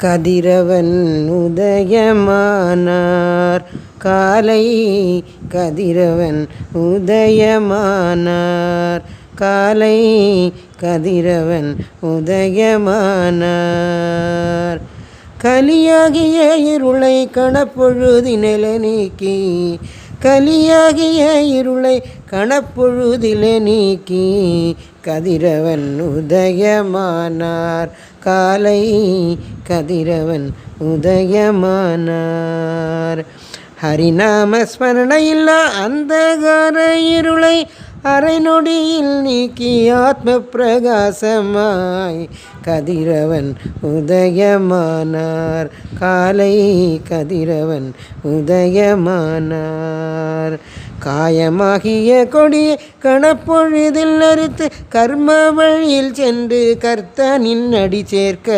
கதிரவன் உதயமானார் காலை. கதிரவன் உதயமானார் காலை. கதிரவன் உதயமானார். கலியாகிய இருளை கணப்பொழுதினில நீக்கி. கலியாகிய இருளை கணப்பொழுதில நீக்கி. கதிரவன் உதயமானார் காலை. கதிரவன் உதயமானார். ஹரிநாம ஸ்மரணையில்லா அந்தகார இருளை அரை நொடியில் நீக்கி ஆத்ம பிரகாசமாய். கதிரவன் உதயமானார் காலை. கதிரவன் உதயமானார். காயமாகிய கொடிய கணப்பொழுதில் அறுத்து கர்ம வழியில் சென்று கர்த்தனின் அடி சேர்க்க.